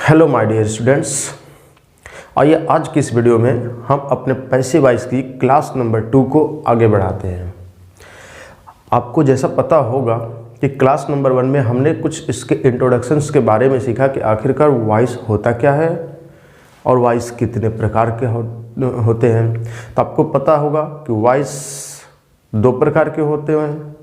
Hello my dear students, आइए आज की इस वीडियो में हम अपने पैसिव वॉइस की क्लास नंबर 2 को आगे बढ़ाते हैं। आपको जैसा पता होगा कि क्लास नंबर 1 में हमने कुछ इसके इंट्रोडक्शंस के बारे में सीखा कि आखिरकार वॉइस होता क्या है और वॉइस कितने प्रकार के होते हैं। तो आपको पता होगा कि वॉइस 2 प्रकार के होते हैं,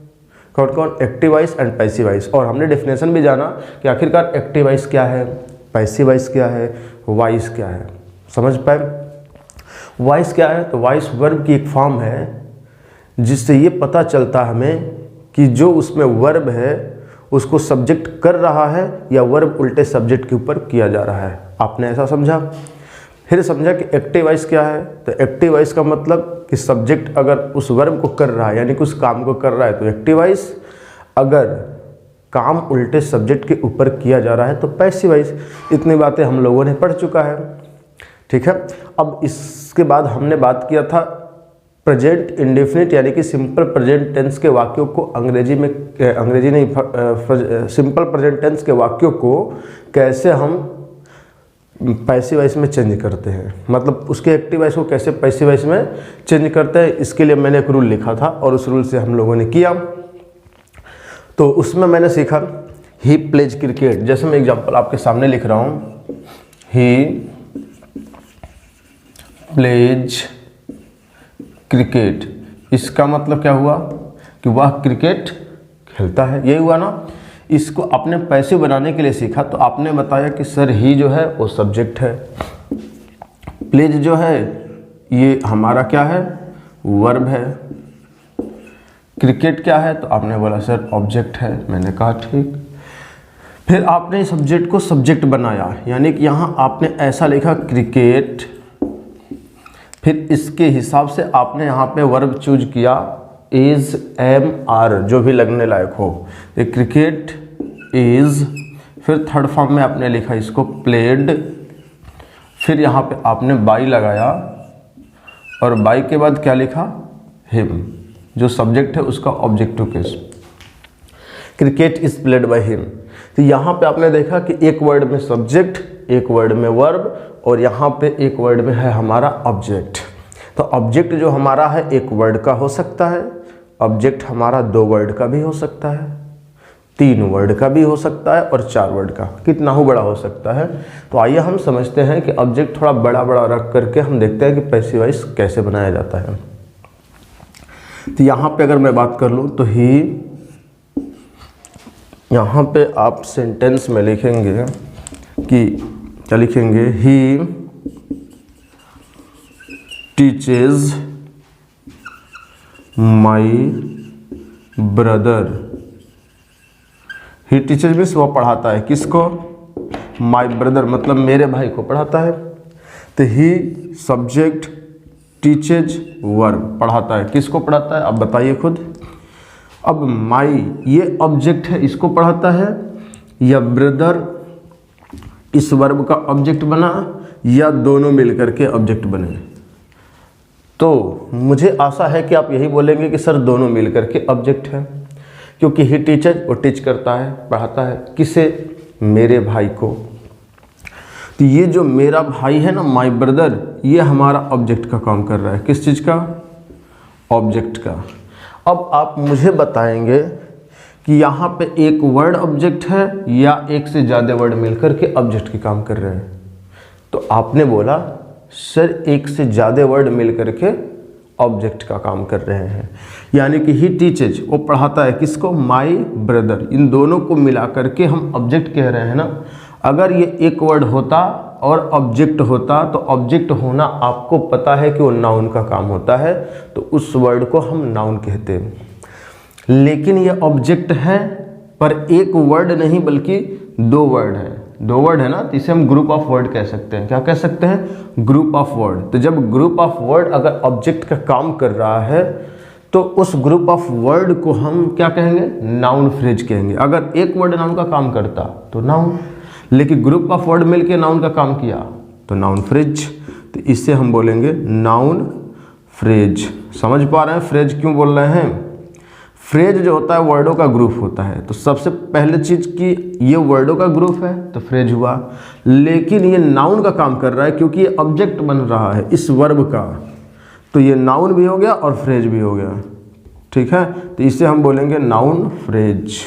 कौन कौन? Active voice and passive voice. और हमने डेफिनेशन भी जाना कि आखिरकार एक्टिव वॉइस क्या है, पैसिव वॉइस क्या है, वॉइस क्या है। समझ पाए? वॉइस क्या है? तो वॉइस वर्ब की एक फॉर्म है जिससे ये पता चलता हमें कि जो उसमें वर्ब है उसको सब्जेक्ट कर रहा है या वर्ब उल्टे सब्जेक्ट के ऊपर किया जा रहा है। आपने ऐसा समझा। फिर समझा कि एक्टिव वॉइस क्या है। तो एक्टिव वॉइस का मतलब कि सब्जेक्ट अगर उस वर्ब को कर रहा है यानी कि उस काम को कर रहा है तो एक्टिव वॉइस, अगर काम उल्टे सब्जेक्ट के ऊपर किया जा रहा है तो पैसिव वॉइस। इतनी बातें हम लोगों ने पढ़ चुका है, ठीक है। अब इसके बाद हमने बात किया था प्रेजेंट इंडेफिनिट यानी कि सिंपल प्रेजेंट टेंस के वाक्यों को सिंपल प्रेजेंट टेंस के वाक्यों को कैसे हम पैसिव वॉइस में चेंज करते हैं, मतलब उसके एक्टिव वॉइस को कैसे पैसिव वॉइस में चेंज करते हैं। इसके लिए मैंने एक रूल लिखा था और उस रूल से हम लोगों ने किया। तो उसमें मैंने सीखा ही प्लेज क्रिकेट। जैसे मैं एग्जांपल आपके सामने लिख रहा हूँ, ही प्लेज क्रिकेट। इसका मतलब क्या हुआ कि वह क्रिकेट खेलता है, यही हुआ ना। इसको आपने पैसिव बनाने के लिए सीखा तो आपने बताया कि सर ही जो है वो सब्जेक्ट है, प्लेज जो है ये हमारा क्या है, वर्ब है, क्रिकेट क्या है तो आपने बोला सर ऑब्जेक्ट है। मैंने कहा ठीक। फिर आपने सब्जेक्ट को सब्जेक्ट बनाया यानी कि यहाँ आपने ऐसा लिखा क्रिकेट, फिर इसके हिसाब से आपने यहाँ पे वर्ब चूज किया इज, एम, आर जो भी लगने लायक हो। ये क्रिकेट इज, फिर थर्ड फॉर्म में आपने लिखा इसको प्लेड, फिर यहाँ पे आपने बाई लगाया और बाई के बाद क्या लिखा, हिम, जो सब्जेक्ट है उसका objective case. Cricket is played by him. तो यहाँ पे आपने देखा कि एक वर्ड में सब्जेक्ट, एक वर्ड में वर्ब और यहाँ पे एक वर्ड में है हमारा ऑब्जेक्ट। तो ऑब्जेक्ट जो हमारा है एक वर्ड का हो सकता है, ऑब्जेक्ट हमारा 2 वर्ड का भी हो सकता है, 3 वर्ड का भी हो सकता है और 4 वर्ड का, कितना ही बड़ा हो सकता है। तो आइए हम समझते हैं कि ऑब्जेक्ट थोड़ा बड़ा बड़ा रख करके हम देखते हैं कि पैसिव वॉइस कैसे बनाया जाता है। तो यहाँ पे अगर मैं बात कर लूँ तो ही, यहाँ पे आप सेंटेंस में लिखेंगे कि क्या लिखेंगे, he teaches my brother. He teaches means वो पढ़ाता है, किसको? माई ब्रदर मतलब मेरे भाई को पढ़ाता है। तो ही सब्जेक्ट, टीचेज वर्ब, पढ़ाता है, किसको पढ़ाता है आप बताइए खुद। अब माई ये ऑब्जेक्ट है, इसको पढ़ाता है, या ब्रदर इस वर्ब का ऑब्जेक्ट बना, या दोनों मिलकर के ऑब्जेक्ट बने। तो मुझे आशा है कि आप यही बोलेंगे कि सर दोनों मिलकर के ऑब्जेक्ट है, क्योंकि ही टीचर वो टीच करता है, पढ़ाता है, किसे? मेरे भाई को। तो ये जो मेरा भाई है ना, माय ब्रदर, ये हमारा ऑब्जेक्ट का काम कर रहा है। किस चीज़ का? ऑब्जेक्ट का। अब आप मुझे बताएंगे कि यहाँ पे एक वर्ड ऑब्जेक्ट है या एक से ज़्यादा वर्ड मिलकर के ऑब्जेक्ट के काम कर रहे हैं। तो आपने बोला सर एक से ज़्यादा वर्ड मिलकर के ऑब्जेक्ट का काम कर रहे हैं, यानी कि ही टीचेज वो पढ़ाता है, किसको? My brother. इन दोनों को मिला करके हम ऑब्जेक्ट कह रहे हैं ना। अगर ये एक वर्ड होता और ऑब्जेक्ट होता तो ऑब्जेक्ट होना आपको पता है कि वो नाउन का काम होता है, तो उस वर्ड को हम नाउन कहते हैं। लेकिन ये ऑब्जेक्ट है पर एक वर्ड नहीं बल्कि 2 वर्ड है। 2 वर्ड है ना, तो इसे हम ग्रुप ऑफ वर्ड कह सकते हैं। क्या कह सकते हैं? Group of word. तो जब ग्रुप ऑफ वर्ड अगर ऑब्जेक्ट का काम कर रहा है तो उस ग्रुप ऑफ वर्ड को हम क्या कहेंगे? नाउन फ्रेज कहेंगे। अगर एक वर्ड नाउन का काम करता तो नाउन, लेकिन ग्रुप ऑफ वर्ड मिलके नाउन का काम किया तो नाउन फ्रेज। तो इससे हम बोलेंगे नाउन फ्रेज। समझ पा रहे हैं फ्रेज क्यों बोल रहे हैं? फ्रेज जो होता है वर्डों का ग्रुप होता है, तो सबसे पहले चीज़ कि ये वर्डों का ग्रुप है तो फ्रेज हुआ, लेकिन ये नाउन का काम कर रहा है क्योंकि ये ऑब्जेक्ट बन रहा है इस वर्ब का, तो ये नाउन भी हो गया और फ्रेज भी हो गया। ठीक है, तो इसे हम बोलेंगे नाउन फ्रेज।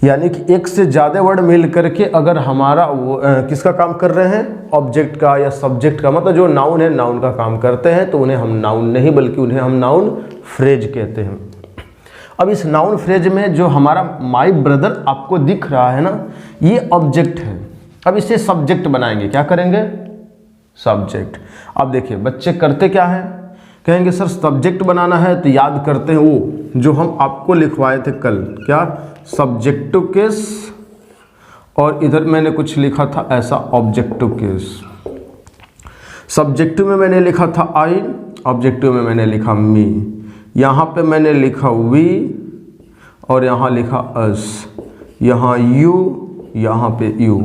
यानी कि एक से ज़्यादा वर्ड मिल करके अगर हमारा किसका काम कर रहे हैं, ऑब्जेक्ट का या सब्जेक्ट का, मतलब जो नाउन है नाउन का काम करते हैं, तो उन्हें हम नाउन नहीं बल्कि उन्हें हम नाउन फ्रेज कहते हैं। अब इस नाउन फ्रेज में जो हमारा माय ब्रदर आपको दिख रहा है ना, ये ऑब्जेक्ट है। अब इसे सब्जेक्ट बनाएंगे, क्या करेंगे, सब्जेक्ट। अब देखिए बच्चे करते क्या हैं, कहेंगे सर सब्जेक्ट बनाना है तो याद करते हैं वो जो हम आपको लिखवाए थे कल, क्या, सब्जेक्टिव केस, और इधर मैंने कुछ लिखा था ऐसा ऑब्जेक्टिव केस। सब्जेक्टिव में मैंने लिखा था आई, ऑब्जेक्टिव में मैंने लिखा मी, यहाँ पे मैंने लिखा वी और यहाँ लिखा अस, यहाँ यू, यहाँ पे यू,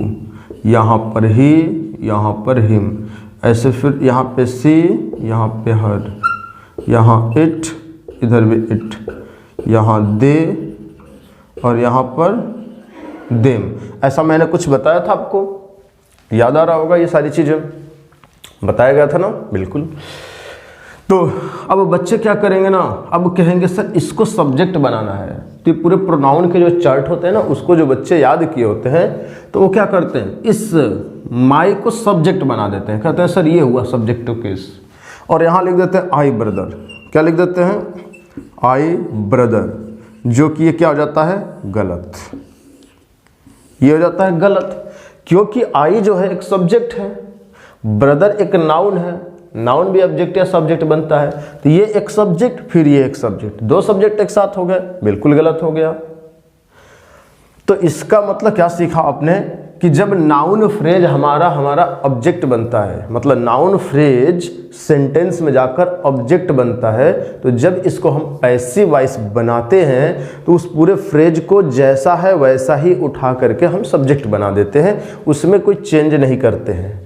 यहाँ पर ही, यहाँ पर हिम, ऐसे फिर यहाँ पे सी, यहाँ पे हर, यहाँ इट, इधर भी इट, यहाँ दे और यहाँ पर देम। ऐसा मैंने कुछ बताया था आपको, याद आ रहा होगा, ये सारी चीज़ें बताया गया था ना, बिल्कुल। तो अब बच्चे क्या करेंगे ना, अब कहेंगे सर इसको सब्जेक्ट बनाना है, तो पूरे प्रोनाउन के जो चार्ट होते हैं ना उसको जो बच्चे याद किए होते हैं तो वो क्या करते हैं, इस माई को सब्जेक्ट बना देते हैं, कहते हैं सर ये हुआ सब्जेक्टिव केस, और यहाँ लिख देते हैं आई ब्रदर। क्या लिख देते हैं, आई ब्रदर, जो कि ये क्या हो जाता है, गलत, ये हो जाता है गलत, क्योंकि आई जो है एक सब्जेक्ट है, ब्रदर एक नाउन है, नाउन भी ऑब्जेक्ट या सब्जेक्ट बनता है, तो ये एक सब्जेक्ट फिर ये एक सब्जेक्ट, दो सब्जेक्ट एक साथ हो गए, बिल्कुल गलत हो गया। तो इसका मतलब क्या सीखा आपने कि जब नाउन फ्रेज हमारा ऑब्जेक्ट बनता है, मतलब नाउन फ्रेज सेंटेंस में जाकर ऑब्जेक्ट बनता है, तो जब इसको हम पैसिव वॉइस बनाते हैं तो उस पूरे फ्रेज को जैसा है वैसा ही उठा करके हम सब्जेक्ट बना देते हैं, उसमें कोई चेंज नहीं करते हैं।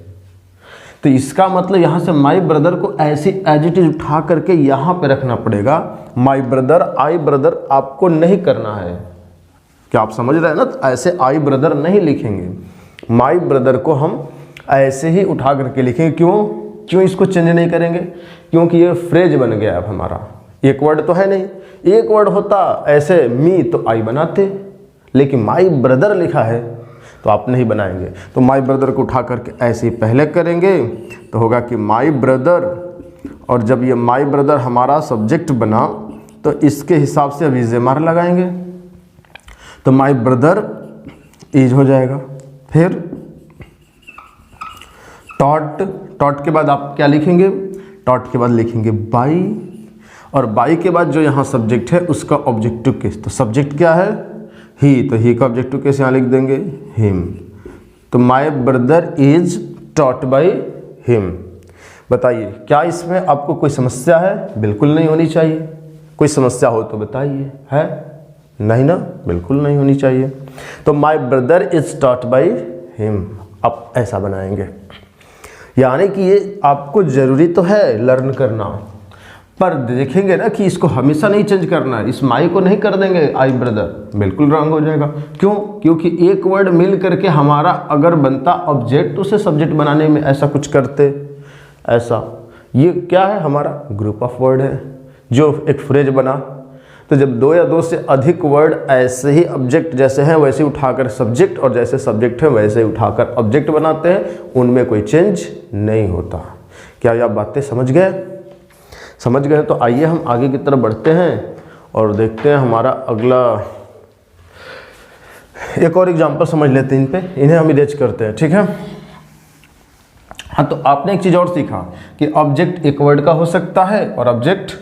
तो इसका मतलब यहाँ से माई ब्रदर को ऐसी एज इट इज उठा करके यहाँ पे रखना पड़ेगा, माई ब्रदर आई ब्रदर आपको नहीं करना है। क्या आप समझ रहे हैं ना, तो ऐसे आई ब्रदर नहीं लिखेंगे, माई ब्रदर को हम ऐसे ही उठा करके लिखेंगे। क्यों इसको चेंज नहीं करेंगे, क्योंकि ये फ्रेज बन गया अब हमारा, एक वर्ड तो है नहीं, एक वर्ड होता ऐसे मी तो आई बनाते, लेकिन माई ब्रदर लिखा है तो आप नहीं बनाएंगे, तो माई ब्रदर को उठा करके ऐसे ही पहले करेंगे तो होगा कि माई ब्रदर, और जब ये माई ब्रदर हमारा सब्जेक्ट बना तो इसके हिसाब से अभी जेमार लगाएंगे, तो माई ब्रदर इज हो जाएगा। फिर टॉट के बाद आप क्या लिखेंगे, टॉट के बाद लिखेंगे बाई, और बाई के बाद जो यहाँ सब्जेक्ट है उसका ऑब्जेक्टिव केस, तो सब्जेक्ट क्या है, ही, तो ही का ऑब्जेक्टिव केस यहाँ लिख देंगे हिम, तो my brother is taught by him. बताइए क्या इसमें आपको कोई समस्या है, बिल्कुल नहीं होनी चाहिए, कोई समस्या हो तो बताइए, है नहीं ना, बिल्कुल नहीं होनी चाहिए। तो my brother is taught by him, आप ऐसा बनाएंगे, यानी कि ये आपको ज़रूरी तो है लर्न करना, पर देखेंगे ना कि इसको हमेशा नहीं चेंज करना है, इस माई को नहीं कर देंगे आई ब्रदर, बिल्कुल रॉन्ग हो जाएगा। क्यों, क्योंकि एक वर्ड मिल करके हमारा अगर बनता ऑब्जेक्ट, उसे सब्जेक्ट बनाने में ऐसा कुछ करते, ऐसा ये क्या है, हमारा ग्रुप ऑफ वर्ड है जो एक फ्रेज बना। तो जब दो या दो से अधिक वर्ड ऐसे ही ऑब्जेक्ट जैसे हैं वैसे उठाकर सब्जेक्ट, और जैसे सब्जेक्ट है वैसे उठाकर ऑब्जेक्ट बनाते हैं, उनमें कोई चेंज नहीं होता। क्या ये आप बातें समझ गए? समझ गए तो आइए हम आगे की तरफ बढ़ते हैं और देखते हैं हमारा अगला, एक और एग्जांपल समझ लेते हैं, इन पे इन्हें हम इरेज करते हैं, ठीक है। हाँ, तो आपने एक चीज़ और सीखा कि ऑब्जेक्ट एक वर्ड का हो सकता है और ऑब्जेक्ट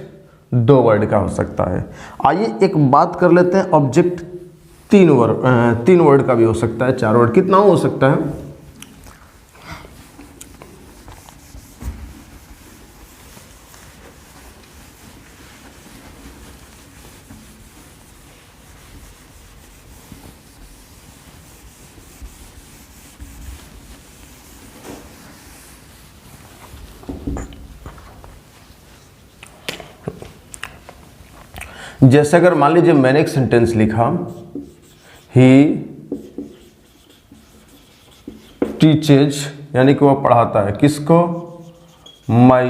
दो वर्ड का हो सकता है। आइए एक बात कर लेते हैं, ऑब्जेक्ट तीन वर्ड का भी हो सकता है, चार वर्ड, कितना हो सकता है? जैसे अगर मान लीजिए मैंने एक सेंटेंस लिखा, ही टीचेज, यानी कि वो पढ़ाता है, किसको? माई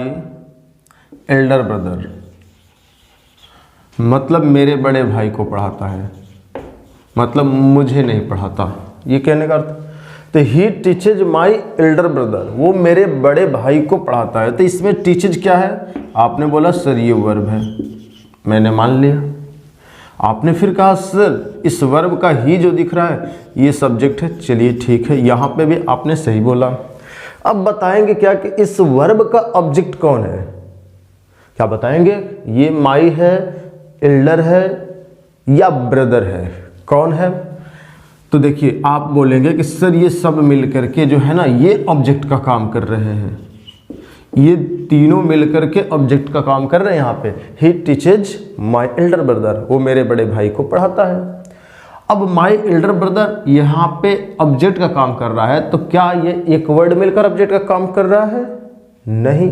एल्डर ब्रदर, मतलब मेरे बड़े भाई को पढ़ाता है, मतलब मुझे नहीं पढ़ाता, ये कहने का अर्थ। तो ही टीचेज माई एल्डर ब्रदर, वो मेरे बड़े भाई को पढ़ाता है। तो इसमें टीचेज क्या है? आपने बोला सर ये वर्ब है, मैंने मान लिया। आपने फिर कहा सर इस वर्ब का ही जो दिख रहा है ये सब्जेक्ट है। चलिए ठीक है, यहाँ पे भी आपने सही बोला। अब बताएंगे क्या कि इस वर्ब का ऑब्जेक्ट कौन है? क्या बताएंगे? ये माई है, एल्डर है या ब्रदर है? कौन है? तो देखिए आप बोलेंगे कि सर ये सब मिल करके जो है ना ये ऑब्जेक्ट का काम कर रहे हैं, ये तीनों मिलकर के ऑब्जेक्ट का काम कर रहे हैं। यहाँ पे ही टीचेज माई एल्डर ब्रदर, वो मेरे बड़े भाई को पढ़ाता है। अब माई एल्डर ब्रदर यहाँ पे ऑब्जेक्ट का काम कर रहा है, तो क्या ये एक वर्ड मिलकर ऑब्जेक्ट का काम कर रहा है? नहीं।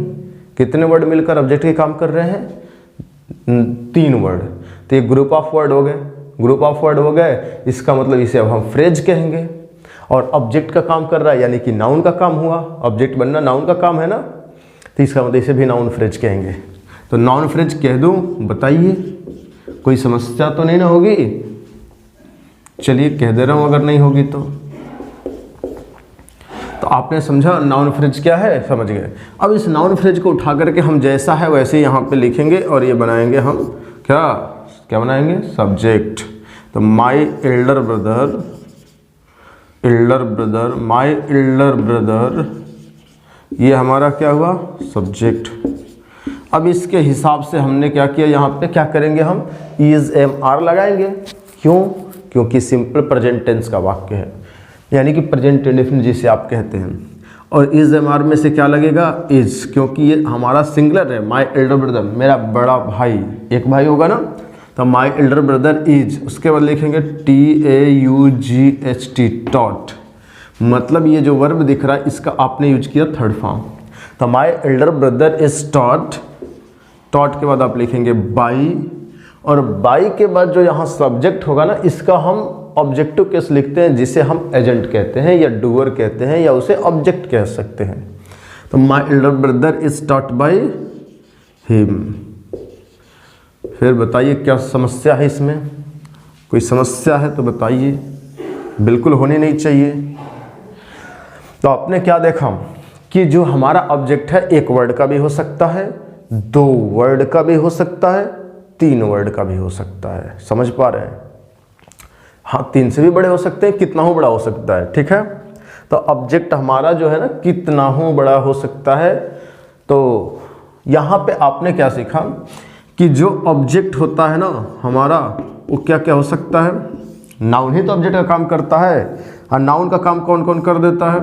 कितने वर्ड मिलकर ऑब्जेक्ट के काम कर रहे हैं? 3 वर्ड। तो ये ग्रुप ऑफ वर्ड हो गए, ग्रुप ऑफ वर्ड हो गए। इसका मतलब इसे अब हम फ्रेज कहेंगे। और ऑब्जेक्ट का काम कर रहा है यानी कि नाउन का काम हुआ, ऑब्जेक्ट बनना नाउन का काम है ना, तो इसका मतलब इसे भी नाउन फ्रेज कहेंगे। तो नाउन फ्रेज कह दूं, बताइए कोई समस्या तो नहीं ना होगी? चलिए कह दे रहा हूं अगर नहीं होगी तो आपने समझा नाउन फ्रेज क्या है, समझ गए। अब इस नाउन फ्रेज को उठा करके हम जैसा है वैसे यहाँ पे लिखेंगे और ये बनाएंगे हम क्या बनाएंगे? सब्जेक्ट। तो my elder brother, my elder brother, ये हमारा क्या हुआ? सब्जेक्ट। अब इसके हिसाब से हमने क्या किया, यहाँ पे क्या करेंगे हम? इज एम आर लगाएंगे। क्यों? क्योंकि सिंपल प्रेजेंट टेंस का वाक्य है, यानी कि प्रेजेंट इंडेफिनिट जिसे आप कहते हैं। और इज एम आर में से क्या लगेगा? इज, क्योंकि ये हमारा सिंगुलर है। माई एल्डर ब्रदर, मेरा बड़ा भाई, एक भाई होगा ना, तो माई एल्डर ब्रदर इज, उसके बाद लिखेंगे TAUGHT, टॉट। मतलब ये जो वर्ब दिख रहा है इसका आपने यूज किया थर्ड फॉर्म। तो my elder brother is taught, taught के बाद आप लिखेंगे बाई, और बाई के बाद जो यहाँ सब्जेक्ट होगा ना इसका हम ऑब्जेक्टिव केस लिखते हैं, जिसे हम एजेंट कहते हैं या डूअर कहते हैं या उसे ऑब्जेक्ट कह सकते हैं। तो my elder brother is taught by him. फिर बताइए क्या समस्या है इसमें? कोई समस्या है तो बताइए, बिल्कुल होनी नहीं चाहिए। तो आपने क्या देखा कि जो हमारा ऑब्जेक्ट है एक वर्ड का भी हो सकता है, 2 वर्ड का भी हो सकता है, 3 वर्ड का भी हो सकता है। समझ पा रहे हैं? हाँ, 3 से भी बड़े हो सकते हैं, कितना हो बड़ा हो सकता है। ठीक है, तो ऑब्जेक्ट हमारा जो है ना कितना हो बड़ा हो सकता है। तो यहाँ पे आपने क्या सीखा कि जो ऑब्जेक्ट होता है ना हमारा, वो क्या क्या हो सकता है? नाउन ही तो ऑब्जेक्ट का काम करता है। और नाउन का काम कौन कौन कर देता है?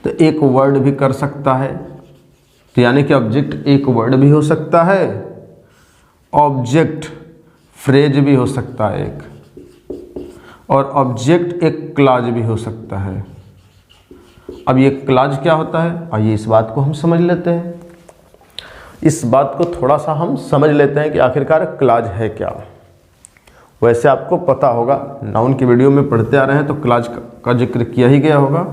तो एक वर्ड भी कर सकता है, तो यानी कि ऑब्जेक्ट एक वर्ड भी हो सकता है, ऑब्जेक्ट फ्रेज भी हो सकता है एक, और ऑब्जेक्ट एक क्लॉज भी हो सकता है। अब ये क्लॉज क्या होता है, आइए इस बात को हम समझ लेते हैं। इस बात को थोड़ा सा हम समझ लेते हैं कि आखिरकार क्लॉज है क्या। वैसे आपको पता होगा, नाउन की वीडियो में पढ़ते आ रहे हैं तो क्लॉज का जिक्र किया ही गया होगा।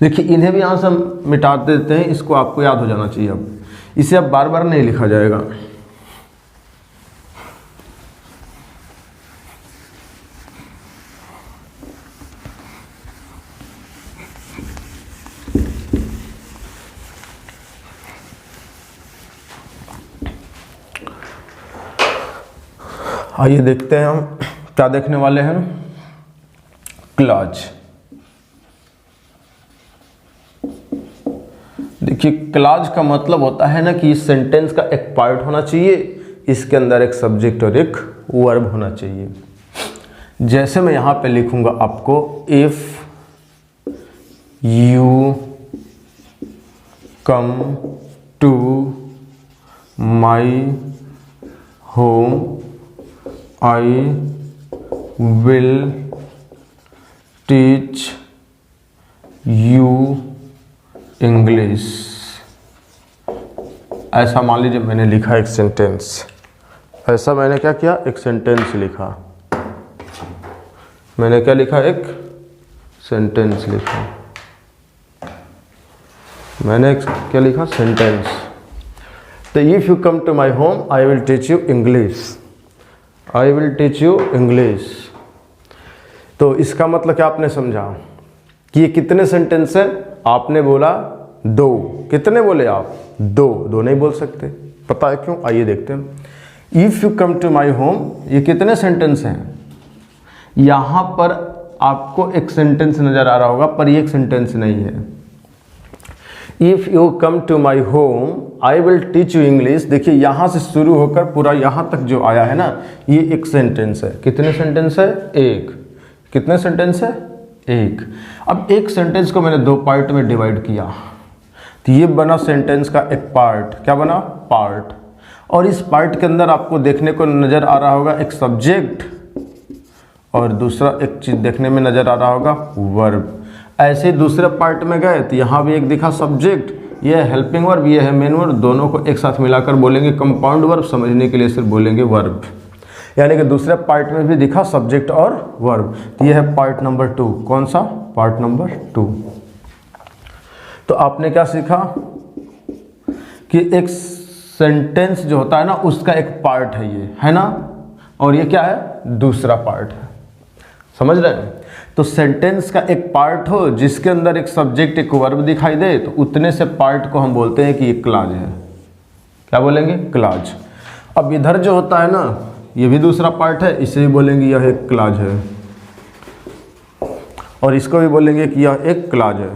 देखिए इन्हें भी यहाँ से हम मिटा देते हैं, इसको आपको याद हो जाना चाहिए। अब इसे अब बार बार नहीं लिखा जाएगा। आइए देखते हैं हम क्या देखने वाले हैं। क्लॉज। देखिए क्लॉज का मतलब होता है ना कि इस सेंटेंस का एक पार्ट होना चाहिए, इसके अंदर एक सब्जेक्ट और एक वर्ब होना चाहिए। जैसे मैं यहाँ पे लिखूंगा आपको, if you come to my home I will teach you English। ऐसा मान लीजिए मैंने लिखा एक सेंटेंस, ऐसा मैंने क्या किया, एक सेंटेंस लिखा, मैंने क्या लिखा, एक सेंटेंस लिखा, मैंने क्या लिखा, सेंटेंस। तो if you come to my home I will teach you English, I will teach you English. तो इसका मतलब क्या आपने समझा कि ये कितने सेंटेंस है, आपने बोला 2, कितने बोले आप, 2 नहीं बोल सकते, पता है क्यों, आइए देखते हैं। If you come to my home, ये कितने सेंटेंस हैं, यहां पर आपको एक सेंटेंस नजर आ रहा होगा पर ये एक सेंटेंस नहीं है। If you come to my home I will teach you English, देखिए यहां से शुरू होकर पूरा यहां तक जो आया है ना, ये एक सेंटेंस है। कितने सेंटेंस है, एक। कितने सेंटेंस है, एक। अब एक सेंटेंस को मैंने 2 पार्ट में डिवाइड किया, तो ये बना सेंटेंस का एक पार्ट, क्या बना, पार्ट। और इस पार्ट के अंदर आपको देखने को नजर आ रहा होगा एक सब्जेक्ट, और दूसरा एक चीज देखने में नजर आ रहा होगा वर्ब। ऐसे ही दूसरे पार्ट में गए तो यहाँ भी एक दिखा सब्जेक्ट, ये है हेल्पिंग वर्ब, ये है मेन वर्ब, दोनों को एक साथ मिलाकर बोलेंगे कंपाउंड वर्ब, समझने के लिए सिर्फ बोलेंगे वर्ब। यानी कि दूसरे पार्ट में भी दिखा सब्जेक्ट और वर्ब। तो ये है पार्ट नंबर 2। कौन सा, पार्ट नंबर 2। तो आपने क्या सीखा कि एक सेंटेंस जो होता है ना, उसका एक पार्ट है ये, है ना, और ये क्या है, दूसरा पार्ट है। समझ रहे हैं। तो सेंटेंस का एक पार्ट हो जिसके अंदर एक सब्जेक्ट एक वर्ब दिखाई दे, तो उतने से पार्ट को हम बोलते हैं कि ये क्लाज है। क्या बोलेंगे, क्लाज। अब इधर जो होता है ना, ये भी दूसरा पार्ट है, इसे भी बोलेंगे यह एक क्लाज है, और इसको भी बोलेंगे कि यह एक क्लाज है।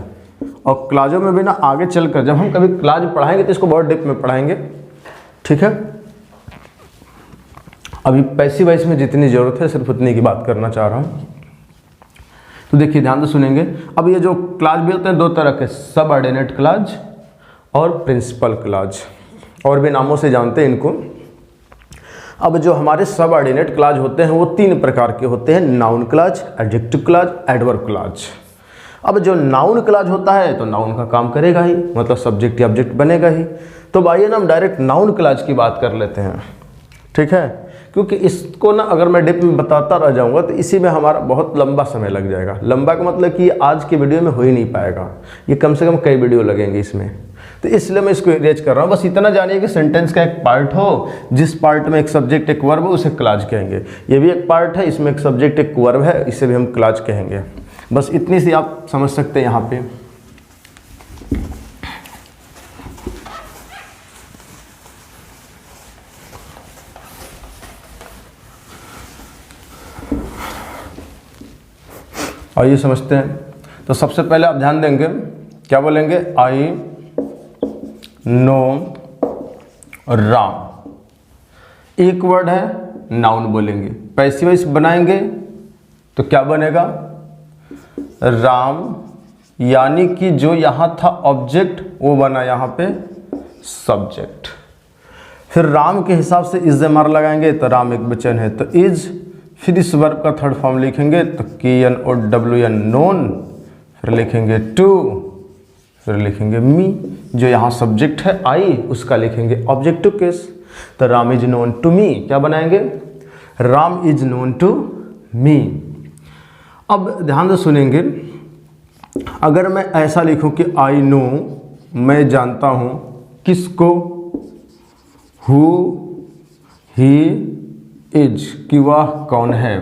और क्लाजों में भी ना आगे चलकर जब हम कभी क्लाज पढ़ाएंगे तो इसको बहुत डीप में पढ़ाएंगे, ठीक है। अभी पैसिव वॉइस में जितनी ज़रूरत है सिर्फ उतनी की बात करना चाह रहा हूँ। तो देखिए ध्यान से सुनेंगे। अब ये जो क्लाज भी होते हैं 2 तरह के, सब ऑर्डिनेट क्लाज और प्रिंसिपल क्लाज, और भी नामों से जानते हैं इनको। अब जो हमारे सब ऑर्डिनेट क्लाज होते हैं वो 3 प्रकार के होते हैं, noun clause, adjective clause, adverb clause. अब जो नाउन क्लाज होता है तो नाउन का काम करेगा ही, मतलब सब्जेक्ट या ऑब्जेक्ट बनेगा ही। तो आइए ना हम डायरेक्ट नाउन क्लाज की बात कर लेते हैं, ठीक है, क्योंकि इसको ना अगर मैं डिप में बताता रह जाऊंगा तो इसी में हमारा बहुत लंबा समय लग जाएगा। लंबा का मतलब कि आज की वीडियो में हो ही नहीं पाएगा, ये कम से कम कई वीडियो लगेंगे इसमें। तो इसलिए मैं इसको इरेज कर रहा हूँ। बस इतना जानिए कि सेंटेंस का एक पार्ट हो जिस पार्ट में एक सब्जेक्ट एक वर्ब हो, उसे क्लाज कहेंगे। ये भी एक पार्ट है, इसमें एक सब्जेक्ट एक वर्ब है, इसे भी हम क्लाज कहेंगे। बस इतनी सी आप समझ सकते हैं यहाँ पे। आइए समझते हैं। तो सबसे पहले आप ध्यान देंगे, क्या बोलेंगे, आई नो राम। एक वर्ड है, नाउन बोलेंगे। पैसिव वॉइस बनाएंगे तो क्या बनेगा, राम, यानी कि जो यहां था ऑब्जेक्ट वो बना यहां पे सब्जेक्ट। फिर राम के हिसाब से इज मार लगाएंगे तो राम एक वचन है तो इज। फिर इस वर्ब का थर्ड फॉर्म लिखेंगे तो KNOWN नोन, फिर लिखेंगे टू, फिर लिखेंगे मी। जो यहाँ सब्जेक्ट है आई, उसका लिखेंगे ऑब्जेक्टिव केस। तो Ram is known to me, क्या बनाएंगे, Ram is known to me. अब ध्यान से सुनेंगे, अगर मैं ऐसा लिखूं कि आई नो, मैं जानता हूं किसको, हु ही इज, कि वह कौन है।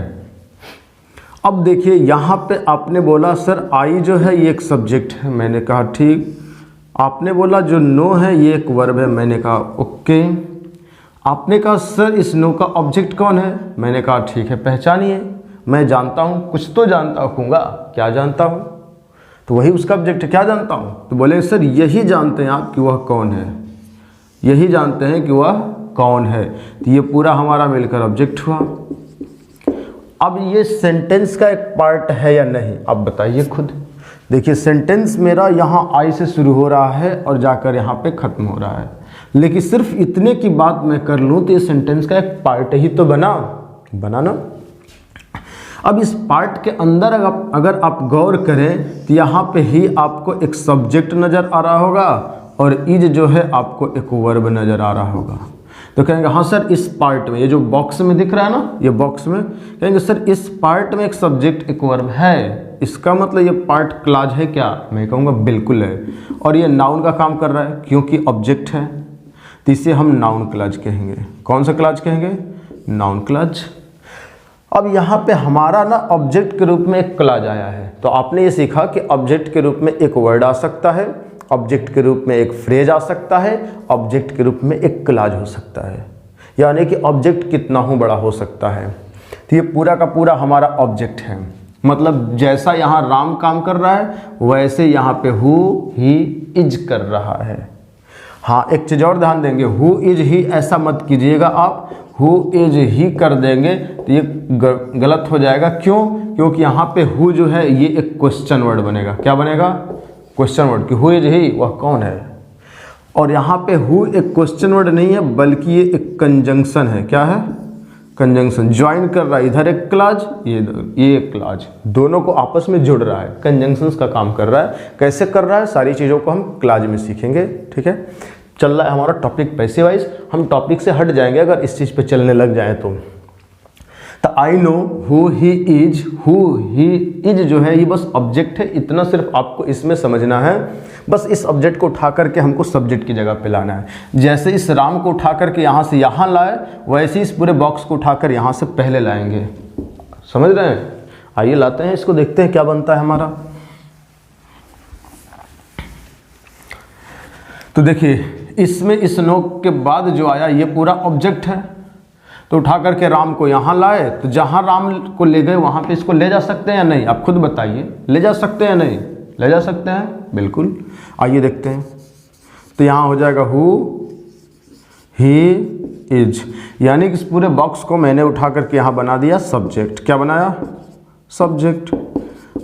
अब देखिए यहाँ पे आपने बोला सर आई जो है ये एक सब्जेक्ट है, मैंने कहा ठीक। आपने बोला जो नो है ये एक वर्ब है, मैंने कहा ओके। आपने कहा सर इस नो का ऑब्जेक्ट कौन है, मैंने कहा ठीक है पहचानिए। मैं जानता हूँ, कुछ तो जानता हूँगा, क्या जानता हूँ, तो वही उसका ऑब्जेक्ट है, क्या जानता हूँ। तो बोले सर यही जानते हैं आप कि वह कौन है, यही जानते हैं कि वह कौन है। तो ये पूरा हमारा मिलकर ऑब्जेक्ट हुआ। अब ये सेंटेंस का एक पार्ट है या नहीं, अब बताइए खुद। देखिए सेंटेंस मेरा यहाँ आई से शुरू हो रहा है और जाकर यहाँ पे ख़त्म हो रहा है, लेकिन सिर्फ इतने की बात मैं कर लूँ तो ये सेंटेंस का एक पार्ट ही तो बना ना। अब इस पार्ट के अंदर अगर आप गौर करें तो यहाँ पे ही आपको एक सब्जेक्ट नज़र आ रहा होगा और इज जो है आपको एक वर्ब नज़र आ रहा होगा। तो कहेंगे हाँ सर इस पार्ट में, ये जो बॉक्स में दिख रहा है ना, ये बॉक्स में, कहेंगे सर इस पार्ट में एक सब्जेक्ट एक वर्ब है, इसका मतलब ये पार्ट क्लॉज है क्या? मैं कहूँगा बिल्कुल है। और ये नाउन का काम कर रहा है क्योंकि ऑब्जेक्ट है, तो इसे हम नाउन क्लॉज कहेंगे। कौन सा क्लॉज कहेंगे? Noun clause. अब यहाँ पे हमारा ना ऑब्जेक्ट के रूप में एक क्लॉज आया है, तो आपने ये सीखा कि ऑब्जेक्ट के रूप में एक वर्ड आ सकता है, ऑब्जेक्ट के रूप में एक फ्रेज आ सकता है, ऑब्जेक्ट के रूप में एक क्लॉज हो सकता है, यानी कि ऑब्जेक्ट कितना हो बड़ा हो सकता है। तो ये पूरा का पूरा हमारा ऑब्जेक्ट है। मतलब जैसा यहाँ राम काम कर रहा है वैसे यहाँ पे हु ही इज कर रहा है। हाँ एक चीज़ और ध्यान देंगे, हु इज ही ऐसा मत कीजिएगा आप, हु इज ही कर देंगे तो ये गलत हो जाएगा। क्यों? क्योंकि यहाँ पे हु जो है ये एक क्वेश्चन वर्ड बनेगा। क्या बनेगा? क्वेश्चन वर्ड, कि हु इज ही, वह कौन है। और यहाँ पे हु एक क्वेश्चन वर्ड नहीं है बल्कि ये एक कंजंक्शन है। क्या है? कंजंक्शन, ज्वाइन कर रहा है, इधर एक क्लॉज, ये एक क्लॉज, दोनों को आपस में जुड़ रहा है, कंजंक्शंस का काम कर रहा है। कैसे कर रहा है सारी चीज़ों को हम क्लॉज में सीखेंगे। ठीक है, चल रहा है हमारा टॉपिक पैसे वाइज, हम टॉपिक से हट जाएंगे अगर इस चीज़ पे चलने लग जाए तो I know who he is, who he is जो है ये बस ऑब्जेक्ट है, इतना सिर्फ आपको इसमें समझना है। बस इस ऑब्जेक्ट को उठा करके हमको सब्जेक्ट की जगह पे लाना है। जैसे इस राम को उठा करके यहाँ से यहाँ लाए, वैसे इस पूरे बॉक्स को उठाकर यहाँ से पहले लाएंगे। समझ रहे हैं? आइए लाते हैं इसको, देखते हैं क्या बनता है हमारा। तो देखिए इसमें इस नोक के बाद जो आया ये पूरा ऑब्जेक्ट है, तो उठा करके राम को यहाँ लाए, तो जहाँ राम को ले गए वहाँ पे इसको ले जा सकते हैं या नहीं? आप खुद बताइए, ले जा सकते हैं या नहीं? ले जा सकते हैं, बिल्कुल। आइए देखते हैं, तो यहाँ हो जाएगा हु ही इज, यानी कि इस पूरे बॉक्स को मैंने उठा करके यहाँ बना दिया सब्जेक्ट। क्या बनाया? सब्जेक्ट।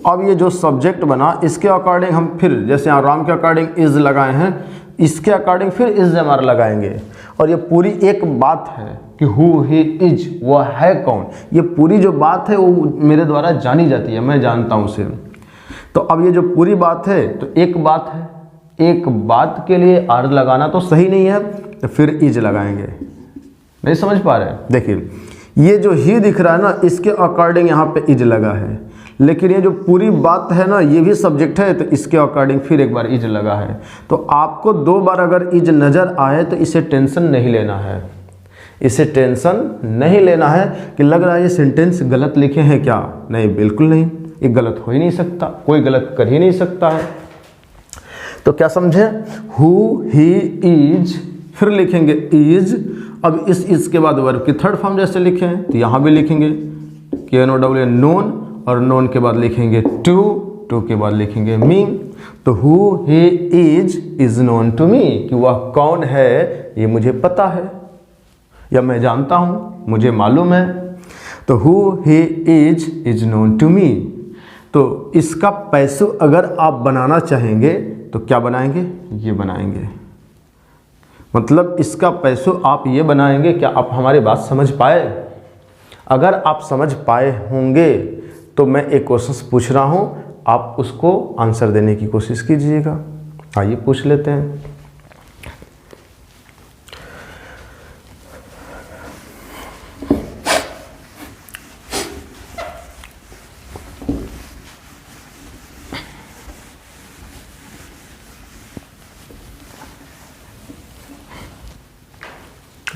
अब ये जो सब्जेक्ट बना इसके अकॉर्डिंग हम फिर, जैसे यहाँ राम के अकॉर्डिंग इज लगाए हैं, इसके अकॉर्डिंग फिर इज हमारा लगाएंगे। और ये पूरी एक बात है कि हु ही इज, वह है कौन, ये पूरी जो बात है वो मेरे द्वारा जानी जाती है, मैं जानता हूँ उसे। तो अब ये जो पूरी बात है तो एक बात है, एक बात के लिए आर लगाना तो सही नहीं है, तो फिर इज लगाएंगे। नहीं समझ पा रहे? देखिए ये जो ही दिख रहा है ना, इसके अकॉर्डिंग यहाँ पे इज लगा है, लेकिन ये जो पूरी बात है ना ये भी सब्जेक्ट है, तो इसके अकॉर्डिंग फिर एक बार इज लगा है। तो आपको दो बार अगर इज नज़र आए तो इसे टेंशन नहीं लेना है, इसे टेंशन नहीं लेना है कि लग रहा है ये सेंटेंस गलत लिखे हैं क्या। नहीं, बिल्कुल नहीं, ये गलत हो ही नहीं सकता, कोई गलत कर ही नहीं सकता है। तो क्या समझे? हु ही इज, फिर लिखेंगे इज। अब इस इज के बाद वर्ब की थर्ड फॉर्म जैसे लिखे हैं तो यहाँ भी लिखेंगे KNOW, नोन, और नोन के बाद लिखेंगे टू, टू के बाद लिखेंगे मी। तो who he is known to me, कि वह कौन है ये मुझे पता है या मैं जानता हूँ, मुझे मालूम है। तो who he is known to me. तो इसका पैसो अगर आप बनाना चाहेंगे तो क्या बनाएंगे? ये बनाएंगे। मतलब इसका पैसो आप ये बनाएंगे। क्या आप हमारी बात समझ पाए? अगर आप समझ पाए होंगे तो मैं एक क्वेश्चन पूछ रहा हूँ, आप उसको आंसर देने की कोशिश कीजिएगा। आइए पूछ लेते हैं।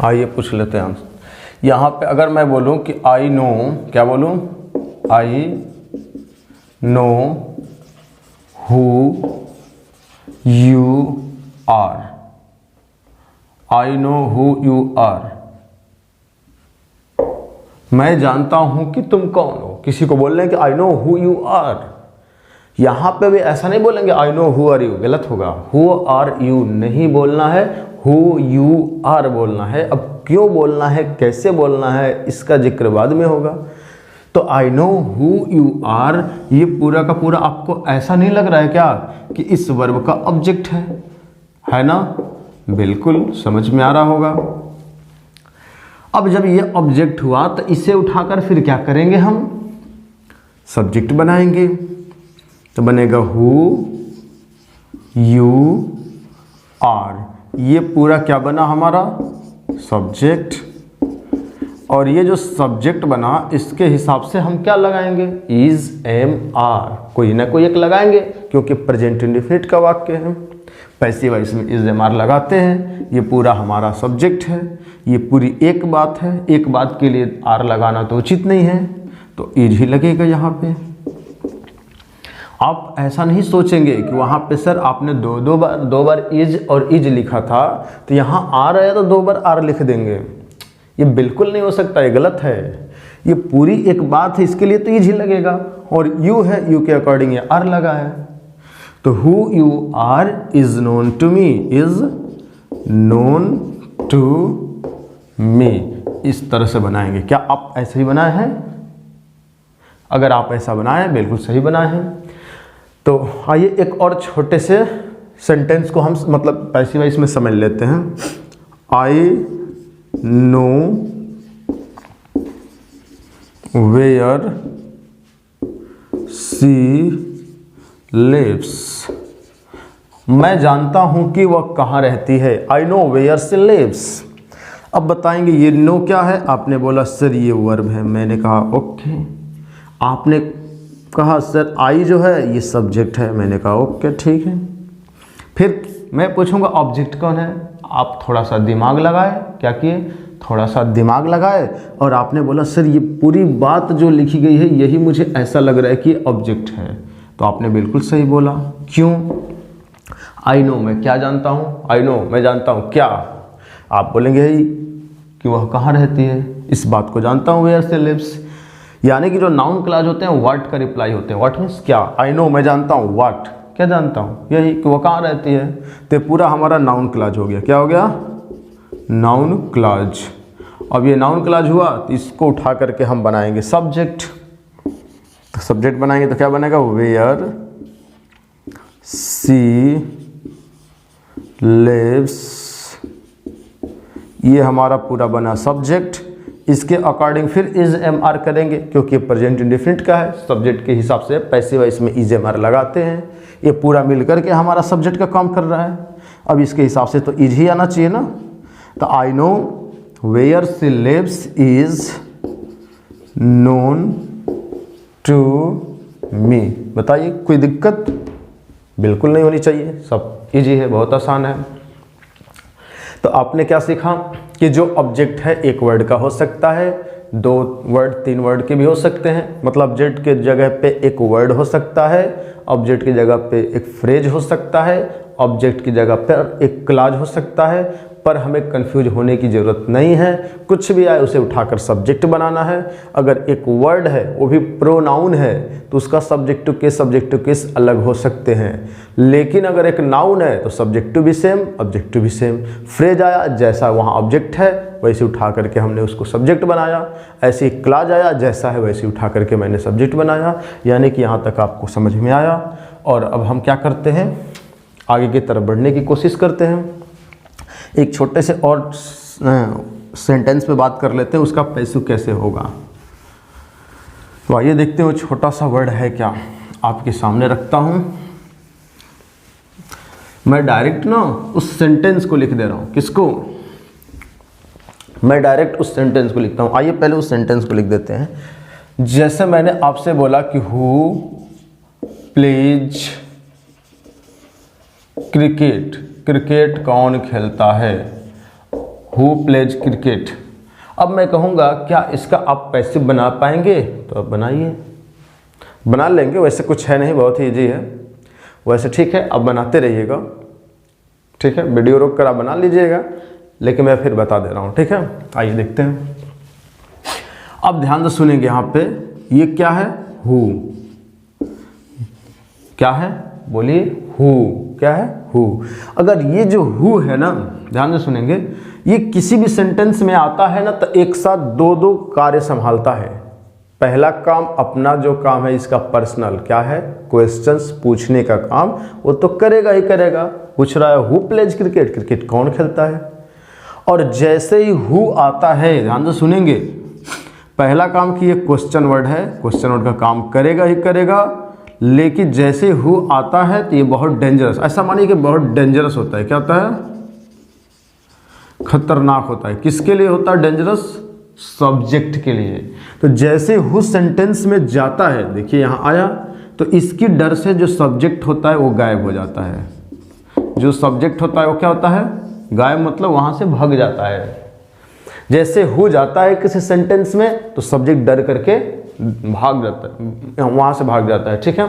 आइए पूछ लेते हैं आंसर। यहाँ पे अगर मैं बोलूँ कि आई नो, क्या बोलूँ? I know who you are, I know who you are, मैं जानता हूं कि तुम कौन हो। किसी को बोल रहे हैं कि I know who you are, यहां पे भी ऐसा नहीं बोलेंगे I know who are you, गलत होगा। हु आर यू नहीं बोलना है, हु यू आर बोलना है। अब क्यों बोलना है, कैसे बोलना है, इसका जिक्र बाद में होगा। तो I know who you are, ये पूरा का पूरा आपको ऐसा नहीं लग रहा है क्या कि इस वर्ब का ऑब्जेक्ट है ना? बिल्कुल समझ में आ रहा होगा। अब जब ये ऑब्जेक्ट हुआ तो इसे उठाकर फिर क्या करेंगे? हम सब्जेक्ट बनाएंगे। तो बनेगा हु यू आर। ये पूरा क्या बना हमारा सब्जेक्ट, और ये जो सब्जेक्ट बना इसके हिसाब से हम क्या लगाएंगे, इज एम आर, कोई ना कोई एक लगाएंगे क्योंकि प्रेजेंट इंडेफिनिट का वाक्य है। पैसिव वॉइस में इज एम आर लगाते हैं। ये पूरा हमारा सब्जेक्ट है, ये पूरी एक बात है, एक बात के लिए आर लगाना तो उचित नहीं है, तो इज ही लगेगा यहाँ पे। आप ऐसा नहीं सोचेंगे कि वहाँ पे सर आपने दो बार इज और इज लिखा था तो यहाँ आर आया तो 2 बार आर लिख देंगे। ये बिल्कुल नहीं हो सकता, ये गलत है। ये पूरी एक बात है, इसके लिए तो इज ही लगेगा। और यू है, यू के अकॉर्डिंग ये आर लगा है, तो who you are is known to me, is known to me. इस तरह से बनाएंगे। क्या आप ऐसे ही बनाए हैं? अगर आप ऐसा बनाए बिल्कुल सही बनाए हैं। तो आइए एक और छोटे से सेंटेंस को हम मतलब पैसिव वॉइस में समझ लेते हैं। I know where she lives, मैं जानता हूं कि वह कहाँ रहती है। I know where she lives. अब बताएंगे ये नो क्या है। आपने बोला सर ये वर्ब है, मैंने कहा ओके। आपने कहा सर आई जो है ये सब्जेक्ट है, मैंने कहा ओके ठीक है। फिर मैं पूछूंगा ऑब्जेक्ट कौन है। आप थोड़ा सा दिमाग लगाए, क्या किए, थोड़ा सा दिमाग लगाए, और आपने बोला सर ये पूरी बात जो लिखी गई है यही मुझे ऐसा लग रहा है कि ऑब्जेक्ट है। तो आपने बिल्कुल सही बोला। क्यों? आई नो मैं क्या जानता हूँ, आई नो मैं जानता हूँ क्या। आप बोलेंगे कि वह कहाँ रहती है, इस बात को जानता हूँ, वेयर से लिव्स। यानी कि जो नाउन क्लॉज होते हैं व्हाट का रिप्लाई होते हैं। व्हाट मीन्स क्या, आई नो मैं जानता हूँ, व्हाट क्या जानता हूँ, यही कि वह कहाँ रहती है। तो पूरा हमारा नाउन क्लॉज हो गया। क्या हो गया? Noun clause. अब ये नाउन क्लॉज हुआ तो इसको उठा करके हम बनाएंगे सब्जेक्ट। तो सब्जेक्ट बनाएंगे तो क्या बनेगा, वेयर सी लिव्स। ये हमारा पूरा बना सब्जेक्ट। इसके अकॉर्डिंग फिर इज एम आर करेंगे क्योंकि प्रेजेंट इंडेफिनिट का है। सब्जेक्ट के हिसाब से पैसिव वॉइस में इज एम आर लगाते हैं। ये पूरा मिलकर के हमारा सब्जेक्ट का काम कर रहा है। अब इसके हिसाब से तो इज ही आना चाहिए ना। तो I know where she lives is known to me. बताइए कोई दिक्कत? बिल्कुल नहीं होनी चाहिए, सब इजी है, बहुत आसान है। तो आपने क्या सीखा कि जो ऑब्जेक्ट है एक वर्ड का हो सकता है, 2 वर्ड 3 वर्ड के भी हो सकते हैं। मतलब ऑब्जेक्ट के जगह पे एक वर्ड हो सकता है, ऑब्जेक्ट की जगह पे एक फ्रेज हो सकता है, ऑब्जेक्ट की जगह पर एक क्लॉज हो सकता है। पर हमें कंफ्यूज होने की ज़रूरत नहीं है। कुछ भी आए उसे उठाकर सब्जेक्ट बनाना है। अगर एक वर्ड है वो भी प्रोनाउन है तो उसका सब्जेक्ट टू केस अलग हो सकते हैं। लेकिन अगर एक नाउन है तो सब्जेक्ट टू भी सेम, ऑब्जेक्ट टू भी सेम। फ्रेज आया जैसा वहाँ ऑब्जेक्ट है वैसे उठा करके हमने उसको सब्जेक्ट बनाया। ऐसे ही क्लॉज आया जैसा है वैसे उठा करके मैंने सब्जेक्ट बनाया। यानी कि यहाँ तक आपको समझ में आया। और अब हम क्या करते हैं, आगे की तरफ बढ़ने की कोशिश करते हैं। एक छोटे से और सेंटेंस पे बात कर लेते हैं, उसका पैसिव कैसे होगा। तो आइए देखते हैं वो छोटा सा वर्ड है क्या। आपके सामने रखता हूं, मैं डायरेक्ट ना उस सेंटेंस को लिख दे रहा हूं। किसको? मैं डायरेक्ट उस सेंटेंस को लिखता हूं। आइए पहले उस सेंटेंस को लिख देते हैं। जैसे मैंने आपसे बोला कि हु प्लेज क्रिकेट, क्रिकेट कौन खेलता है, हु प्लेज क्रिकेट। अब मैं कहूँगा क्या इसका आप पैसिव बना पाएंगे, तो अब बनाइए, बना लेंगे। वैसे कुछ है नहीं, बहुत ही ईजी है वैसे। ठीक है, अब बनाते रहिएगा। ठीक है, वीडियो रोक कर आप बना लीजिएगा, लेकिन मैं फिर बता दे रहा हूँ। ठीक है, आइए देखते हैं। अब ध्यान से सुनेंगे। यहाँ पे ये क्या है, हु। क्या है बोलिए, हु। क्या है, हु। अगर ये जो हु है ना, ध्यान से सुनेंगे, ये किसी भी सेंटेंस में आता है ना तो एक साथ 2 कार्य संभालता है। पहला काम अपना जो काम है इसका पर्सनल क्या है, क्वेश्चंस पूछने का काम, वो तो करेगा ही करेगा। पूछ रहा है हु प्लेज क्रिकेट, क्रिकेट कौन खेलता है। और जैसे ही हु आता है, ध्यान से सुनेंगे, पहला काम कि ये क्वेश्चन वर्ड है, क्वेश्चन वर्ड का काम करेगा ही करेगा। लेकिन जैसे हु आता है तो ये बहुत डेंजरस, ऐसा मानिए कि बहुत डेंजरस होता है। क्या होता है? खतरनाक होता है। किसके लिए होता है डेंजरस? सब्जेक्ट के लिए। तो जैसे हु सेंटेंस में जाता है, देखिए यहाँ आया, तो इसकी डर से जो सब्जेक्ट होता है वो गायब हो जाता है। जो सब्जेक्ट होता है वो क्या होता है? गायब, मतलब वहाँ से भाग जाता है। जैसे हु जाता है किसी सेंटेंस में तो सब्जेक्ट डर करके भाग जाता है, वहाँ से भाग जाता है। ठीक है,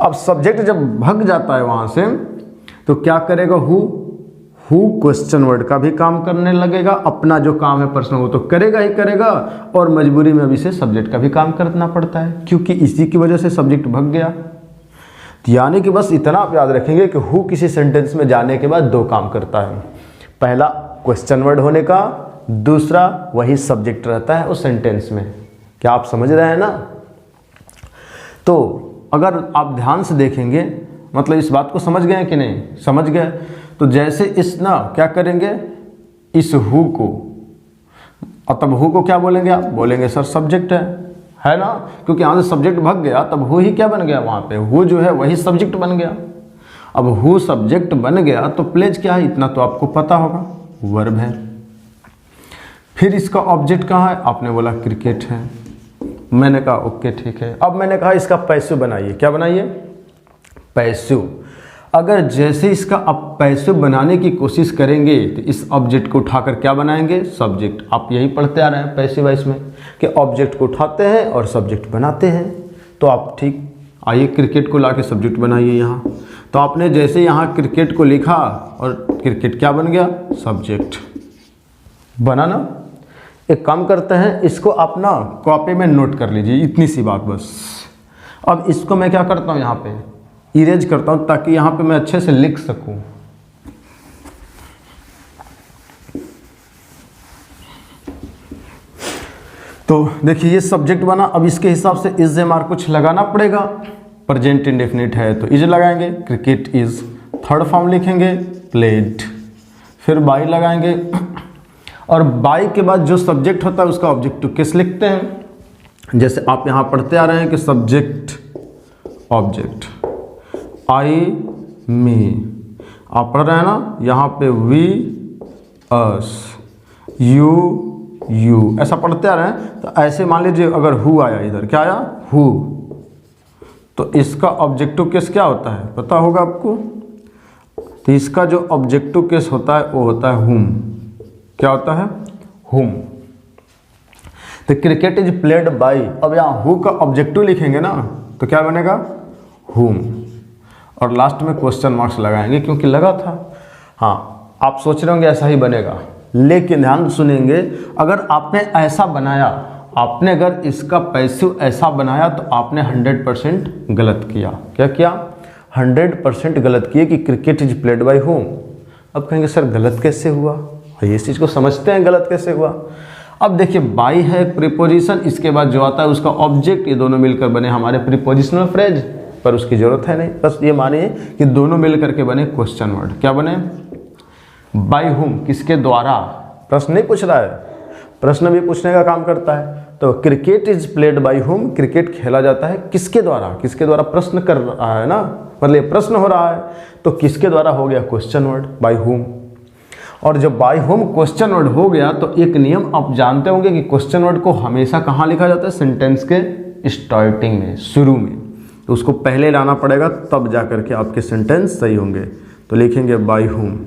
अब सब्जेक्ट जब भाग जाता है वहाँ से तो क्या करेगा? हु क्वेश्चन वर्ड का भी काम करने लगेगा, अपना जो काम है पर्सनल वो तो करेगा ही करेगा, और मजबूरी में अभी से सब्जेक्ट का भी काम करना पड़ता है, क्योंकि इसी की वजह से सब्जेक्ट भाग गया। यानी कि बस इतना आप याद रखेंगे कि हु किसी सेंटेंस में जाने के बाद दो काम करता है। पहला क्वेश्चन वर्ड होने का, दूसरा वही सब्जेक्ट रहता है उस सेंटेंस में। क्या आप समझ रहे हैं ना? तो अगर आप ध्यान से देखेंगे, मतलब इस बात को समझ गए कि नहीं? समझ गए। तो जैसे इस ना क्या करेंगे, इस हु को, तब हु को क्या बोलेंगे आप? बोलेंगे सर सब्जेक्ट है ना, क्योंकि यहाँ से सब्जेक्ट भाग गया, तब हु ही क्या बन गया वहाँ पे? हु जो है वही सब्जेक्ट बन गया। अब हु सब्जेक्ट बन गया तो प्लेज क्या है? इतना तो आपको पता होगा, वर्ब है। फिर इसका ऑब्जेक्ट कहाँ है? आपने बोला क्रिकेट है। मैंने कहा ओके ठीक है। अब मैंने कहा इसका पैसिव बनाइए। क्या बनाइए? पैसिव। अगर जैसे इसका आप पैसिव बनाने की कोशिश करेंगे तो इस ऑब्जेक्ट को उठाकर क्या बनाएंगे? सब्जेक्ट। आप यही पढ़ते आ रहे हैं पैसिव वॉइस में कि ऑब्जेक्ट को उठाते हैं और सब्जेक्ट बनाते हैं। तो आप ठीक आइए क्रिकेट को लाके सब्जेक्ट बनाइए यहाँ। तो आपने जैसे यहाँ क्रिकेट को लिखा और क्रिकेट क्या बन गया? सब्जेक्ट बना ना। एक काम करते हैं, इसको आप ना कॉपी में नोट कर लीजिए, इतनी सी बात बस। अब इसको मैं क्या करता हूँ, यहाँ पे इरेज करता हूँ ताकि यहाँ पे मैं अच्छे से लिख सकूँ। तो देखिए ये सब्जेक्ट बना। अब इसके हिसाब से इज एम कुछ लगाना पड़ेगा। प्रेजेंट इंडेफिनिट है तो इज लगाएंगे, क्रिकेट इज। थर्ड फॉर्म लिखेंगे प्लेड, फिर बाई लगाएंगे, और बाई के बाद जो सब्जेक्ट होता है उसका ऑब्जेक्टिव केस लिखते हैं। जैसे आप यहाँ पढ़ते आ रहे हैं कि सब्जेक्ट ऑब्जेक्ट, आई मी, आप पढ़ रहे हैं ना, यहाँ पे वी अस, यू, ऐसा पढ़ते आ रहे हैं। तो ऐसे मान लीजिए अगर हु आया, इधर क्या आया? हु, तो इसका ऑब्जेक्टिव केस क्या होता है पता होगा आपको? तो इसका जो ऑब्जेक्टिव केस होता है वो होता है हुम। क्या होता है? हुम। तो क्रिकेट इज प्लेड बाई, अब यहाँ हु का ऑब्जेक्टिव लिखेंगे ना तो क्या बनेगा? हुम, और लास्ट में क्वेश्चन मार्क्स लगाएंगे क्योंकि लगा था। हाँ, आप सोच रहे होंगे ऐसा ही बनेगा, लेकिन ध्यान सुनेंगे, अगर आपने ऐसा बनाया, आपने अगर इसका पैसिव ऐसा बनाया तो आपने 100% गलत किया। क्या किया? 100% गलत किए कि क्रिकेट इज प्लेड बाई हुम। अब कहेंगे सर गलत कैसे हुआ? ये इस चीज़ को समझते हैं गलत कैसे हुआ। अब देखिए बाई है प्रीपोजिशन, इसके बाद जो आता है उसका ऑब्जेक्ट, ये दोनों मिलकर बने हमारे प्रीपोजिशनल फ्रेज, पर उसकी जरूरत है नहीं। बस ये मानिए कि दोनों मिलकर के बने क्वेश्चन वर्ड। क्या बने? बाय हुम, किसके द्वारा। प्रश्न नहीं पूछ रहा है, प्रश्न भी पूछने का काम करता है। तो cricket is played by whom, cricket खेला जाता है किसके द्वारा? किसके द्वारा प्रश्न कर रहा है ना, मतलब प्रश्न हो रहा है, तो किसके द्वारा हो गया? Question word by whom. और जब बाय होम क्वेश्चन वर्ड हो गया तो एक नियम आप जानते होंगे कि क्वेश्चन वर्ड को हमेशा कहाँ लिखा जाता है? सेंटेंस के स्टार्टिंग में, शुरू में। तो उसको पहले लाना पड़ेगा, तब जा करके आपके सेंटेंस सही होंगे। तो लिखेंगे बाय होम।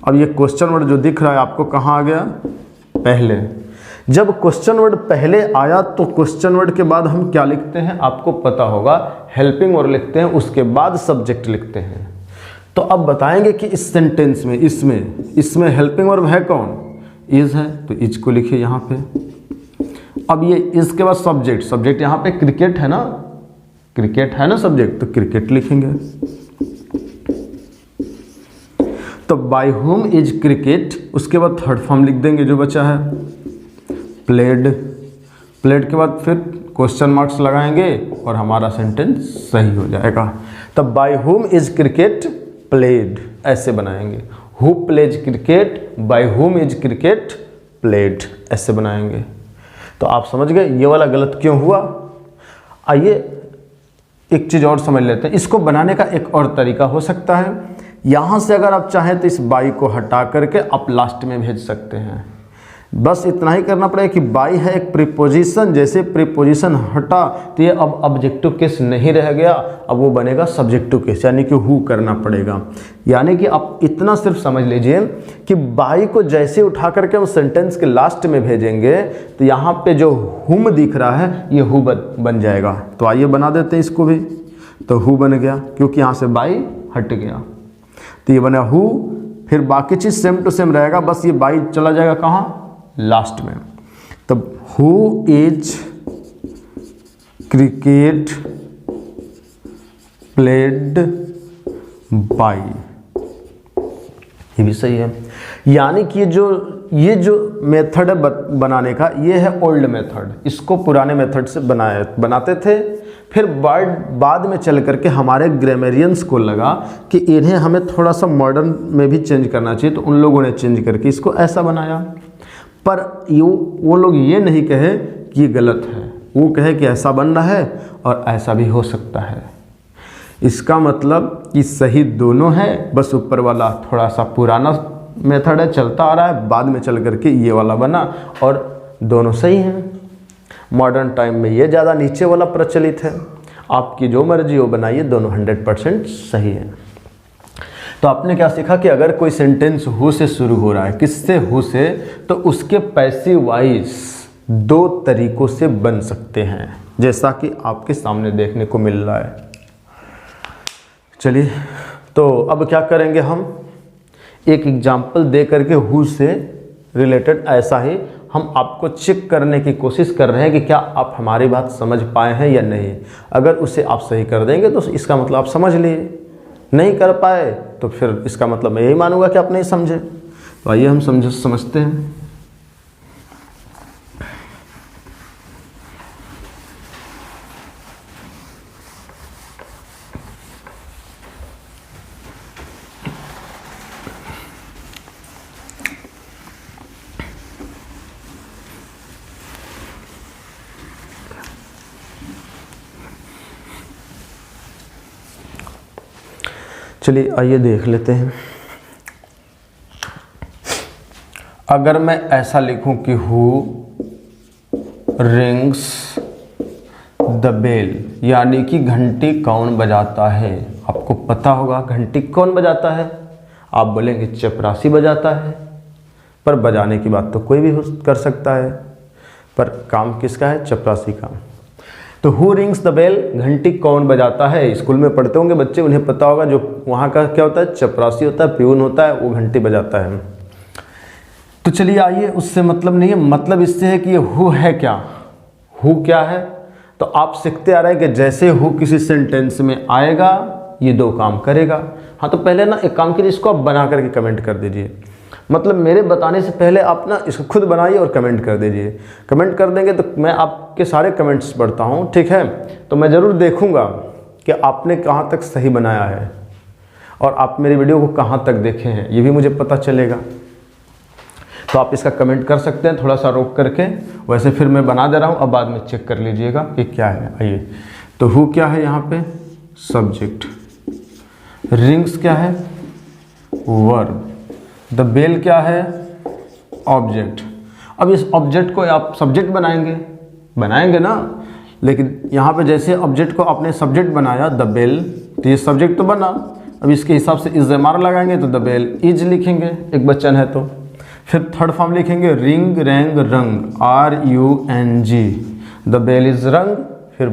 अब ये क्वेश्चन वर्ड जो दिख रहा है आपको कहाँ आ गया? पहले। जब क्वेश्चन वर्ड पहले आया तो क्वेश्चन वर्ड के बाद हम क्या लिखते हैं आपको पता होगा? हेल्पिंग वर्ब लिखते हैं, उसके बाद सब्जेक्ट लिखते हैं। तो अब बताएंगे कि इस सेंटेंस में, इसमें हेल्पिंग वर्ब है कौन? इज है, तो इज को लिखिए यहाँ पे। अब ये इज के बाद सब्जेक्ट यहाँ पे क्रिकेट है ना सब्जेक्ट, तो क्रिकेट लिखेंगे। तो बाय होम इज क्रिकेट, उसके बाद थर्ड फॉर्म लिख देंगे जो बचा है, प्लेड के बाद फिर क्वेश्चन मार्क्स लगाएंगे और हमारा सेंटेंस सही हो जाएगा। तब by whom is cricket played ऐसे बनाएंगे। Who plays cricket, by whom is cricket played ऐसे बनाएंगे। तो आप समझ गए ये वाला गलत क्यों हुआ। आइए एक चीज़ और समझ लेते हैं, इसको बनाने का एक और तरीका हो सकता है। यहाँ से अगर आप चाहें तो इस बाई को हटा करके आप लास्ट में भेज सकते हैं। बस इतना ही करना पड़ेगा कि बाई है एक प्रीपोजिशन, जैसे प्रीपोजिशन हटा तो ये अब ऑब्जेक्टिव केस नहीं रह गया, अब वो बनेगा सब्जेक्टिव केस, यानी कि हु करना पड़ेगा। यानी कि आप इतना सिर्फ समझ लीजिए कि बाई को जैसे उठा करके हम सेंटेंस के लास्ट में भेजेंगे तो यहाँ पे जो हुम दिख रहा है ये हु बन जाएगा। तो आइए बना देते हैं इसको भी। तो हु बन गया क्योंकि यहाँ से बाई हट गया, तो ये बना हु। फिर बाकी चीज़ सेम टू सेम रहेगा, बस ये बाई चला जाएगा कहाँ, लास्ट में। तब who is cricket played by, ये भी सही है। यानी कि ये जो मेथड है बनाने का, ये है ओल्ड मेथड, इसको पुराने मेथड से बनाते थे। फिर बाद में चल करके हमारे ग्रामेरियंस को लगा कि इन्हें हमें थोड़ा सा मॉडर्न में भी चेंज करना चाहिए, तो उन लोगों ने चेंज करके इसको ऐसा बनाया। पर वो लोग ये नहीं कहे कि ये गलत है, वो कहे कि ऐसा बन रहा है और ऐसा भी हो सकता है। इसका मतलब कि सही दोनों है, बस ऊपर वाला थोड़ा सा पुराना मेथड है, चलता आ रहा है, बाद में चल करके ये वाला बना और दोनों सही हैं। मॉडर्न टाइम में ये ज़्यादा नीचे वाला प्रचलित है, आपकी जो मर्जी हो बनाइए, दोनों 100% सही है। तो आपने क्या सीखा कि अगर कोई सेंटेंस हु से शुरू हो रहा है, किससे, हु से, तो उसके पैसिव वॉइस दो तरीकों से बन सकते हैं, जैसा कि आपके सामने देखने को मिल रहा है। चलिए तो अब क्या करेंगे, हम एक एग्जाम्पल दे करके हु से रिलेटेड ऐसा ही हम आपको चेक करने की कोशिश कर रहे हैं कि क्या आप हमारी बात समझ पाए हैं या नहीं। अगर उसे आप सही कर देंगे तो इसका मतलब आप समझ लिए, नहीं कर पाए तो फिर इसका मतलब मैं यही मानूंगा कि आप नहीं समझे। तो आइए हम समझते हैं। चलिए आइए देख लेते हैं। अगर मैं ऐसा लिखूं कि हु रिंग्स द बेल, यानी कि घंटी कौन बजाता है। आपको पता होगा घंटी कौन बजाता है, आप बोलेंगे चपरासी बजाता है, पर बजाने की बात तो कोई भी कर सकता है, पर काम किसका है, चपरासी का। तो हु रिंग्स द बेल, घंटी कौन बजाता है। स्कूल में पढ़ते होंगे बच्चे, उन्हें पता होगा, जो वहाँ का क्या होता है, चपरासी होता है, प्यून होता है, वो घंटी बजाता है। तो चलिए आइए, उससे मतलब नहीं है, मतलब इससे है कि ये हु है क्या, हु क्या है। तो आप सीखते आ रहे हैं कि जैसे हु किसी सेंटेंस में आएगा ये दो काम करेगा। हाँ तो पहले ना एक काम कीजिए, इसको आप बना करके कमेंट कर दीजिए, मतलब मेरे बताने से पहले आप ना इसको खुद बनाइए और कमेंट कर दीजिए। कमेंट कर देंगे तो मैं आपके सारे कमेंट्स पढ़ता हूँ, ठीक है। तो मैं ज़रूर देखूँगा कि आपने कहाँ तक सही बनाया है और आप मेरी वीडियो को कहाँ तक देखे हैं, ये भी मुझे पता चलेगा। तो आप इसका कमेंट कर सकते हैं थोड़ा सा रोक करके, वैसे फिर मैं बना दे रहा हूँ, अब बाद में चेक कर लीजिएगा कि क्या है। आइए, तो हु क्या है यहाँ पे, सब्जेक्ट, रिंग्स क्या है, वर्ब, द बेल क्या है, ऑब्जेक्ट। अब इस ऑब्जेक्ट को आप सब्जेक्ट बनाएंगे ना, लेकिन यहाँ पे जैसे ऑब्जेक्ट को आपने सब्जेक्ट बनाया द बेल, तो ये सब्जेक्ट तो बना। अब इसके हिसाब से इज एम आर लगाएंगे तो द बेल इज लिखेंगे, एक वचन है तो। फिर थर्ड फॉर्म लिखेंगे रिंग रैंग रंग, RUNG, द बेल इज रंग। फिर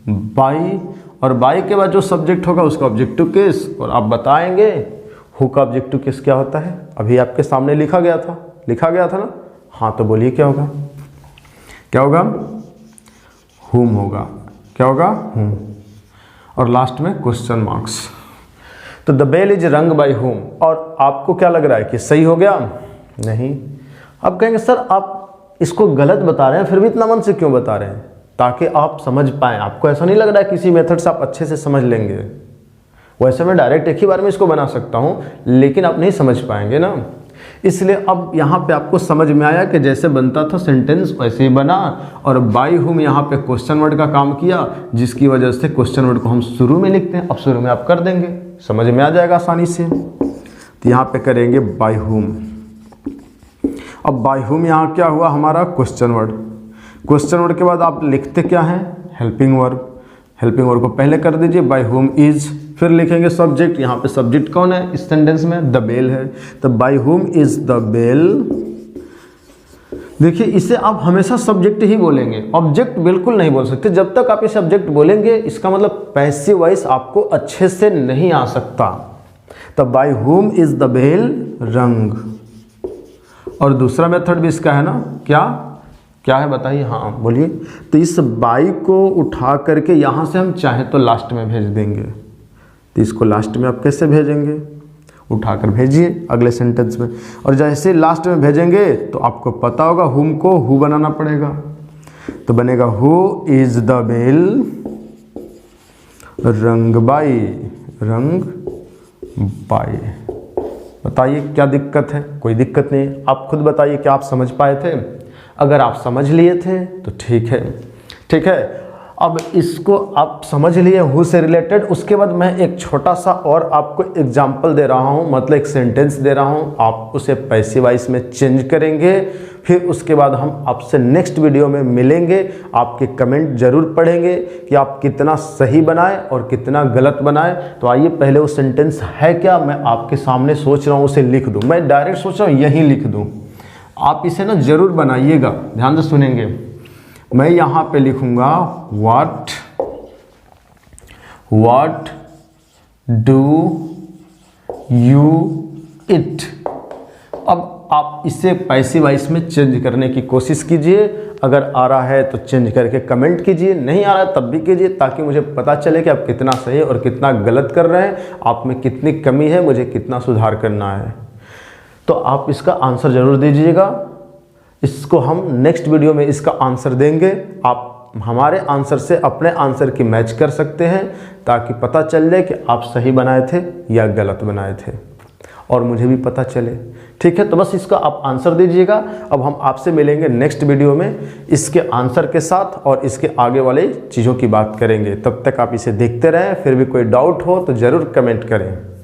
बाई, और बाई के बाद जो सब्जेक्ट होगा उसका ऑब्जेक्टिव केस, और आप बताएंगे हु का ऑब्जेक्टिव केस क्या होता है। अभी आपके सामने लिखा गया था ना। हाँ तो बोलिए क्या होगा, क्या होगा, हुम होगा, क्या होगा, हुम, और लास्ट में क्वेश्चन मार्क्स। तो द बेल इज रंग बाय हुम। और आपको क्या लग रहा है कि सही हो गया, नहीं। अब कहेंगे सर आप इसको गलत बता रहे हैं, फिर भी इतना मन से क्यों बता रहे हैं, ताकि आप समझ पाएँ। आपको ऐसा नहीं लग रहा है किसी मेथड से आप अच्छे से समझ लेंगे, वैसे मैं डायरेक्ट एक ही बार में इसको बना सकता हूँ, लेकिन आप नहीं समझ पाएंगे ना। इसलिए अब यहाँ पे आपको समझ में आया कि जैसे बनता था सेंटेंस वैसे ही बना, और बाय हुम यहाँ पे क्वेश्चन वर्ड का काम किया, जिसकी वजह से क्वेश्चन वर्ड को हम शुरू में लिखते हैं। अब शुरू में आप कर देंगे, समझ में आ जाएगा आसानी से। तो यहाँ पे करेंगे बाय हुम। अब बाय हुम यहाँ क्या हुआ हमारा क्वेश्चन वर्ड। क्वेश्चन वर्ड के बाद आप लिखते क्या हैं, हेल्पिंग वर्ब। हेल्पिंग वर्ब को पहले कर दीजिए, बाय हुम इज, फिर लिखेंगे सब्जेक्ट। यहाँ पे सब्जेक्ट कौन है इस सेंटेंस में, द बेल है, तो by whom is the bell. देखिए इसे आप हमेशा सब्जेक्ट ही बोलेंगे, ऑब्जेक्ट बिल्कुल नहीं बोल सकते। जब तक आप इसे ऑब्जेक्ट बोलेंगे इसका मतलब पैसिव वॉइस आपको अच्छे से नहीं आ सकता। तो by whom is the bell रंग। और दूसरा मेथड भी इसका है ना, क्या है बताइए, हाँ बोलिए। तो इस बाई को उठा करके यहाँ से हम चाहें तो लास्ट में भेज देंगे। तो इसको लास्ट में आप कैसे भेजेंगे, उठाकर भेजिए अगले सेंटेंस में। और जैसे लास्ट में भेजेंगे तो आपको पता होगा हुम को हु बनाना पड़ेगा। तो बनेगा हु इज द बेल रंग बाई, रंग बाई। बताइए क्या दिक्कत है, कोई दिक्कत नहीं। आप खुद बताइए क्या आप समझ पाए थे। अगर आप समझ लिए थे तो ठीक है, ठीक है। अब इसको आप समझ लिए हु से रिलेटेड। उसके बाद मैं एक छोटा सा और आपको एग्जाम्पल दे रहा हूँ, मतलब एक सेंटेंस दे रहा हूँ। आप उसे पैसिव वॉइस में चेंज करेंगे। फिर उसके बाद हम आपसे नेक्स्ट वीडियो में मिलेंगे। आपके कमेंट जरूर पढ़ेंगे कि आप कितना सही बनाए और कितना गलत बनाए। तो आइए पहले वो सेंटेंस है क्या, मैं आपके सामने सोच रहा हूँ उसे लिख दूँ। मैं डायरेक्ट सोच रहा हूँ यहीं लिख दूँ, आप इसे ना जरूर बनाइएगा, ध्यान से सुनेंगे। मैं यहाँ पे लिखूंगा व्हाट डू यू इट। अब आप इसे पैसिव वॉइस में चेंज करने की कोशिश कीजिए। अगर आ रहा है तो चेंज करके कमेंट कीजिए, नहीं आ रहा है तब भी कीजिए, ताकि मुझे पता चले कि आप कितना सही और कितना गलत कर रहे हैं, आप में कितनी कमी है, मुझे कितना सुधार करना है। तो आप इसका आंसर जरूर दीजिएगा। इसको हम नेक्स्ट वीडियो में इसका आंसर देंगे। आप हमारे आंसर से अपने आंसर की मैच कर सकते हैं, ताकि पता चल जाए कि आप सही बनाए थे या गलत बनाए थे, और मुझे भी पता चले। ठीक है, तो बस इसका आप आंसर दीजिएगा। अब हम आपसे मिलेंगे नेक्स्ट वीडियो में इसके आंसर के साथ, और इसके आगे वाले चीज़ों की बात करेंगे। तब तक आप इसे देखते रहें। फिर भी कोई डाउट हो तो ज़रूर कमेंट करें।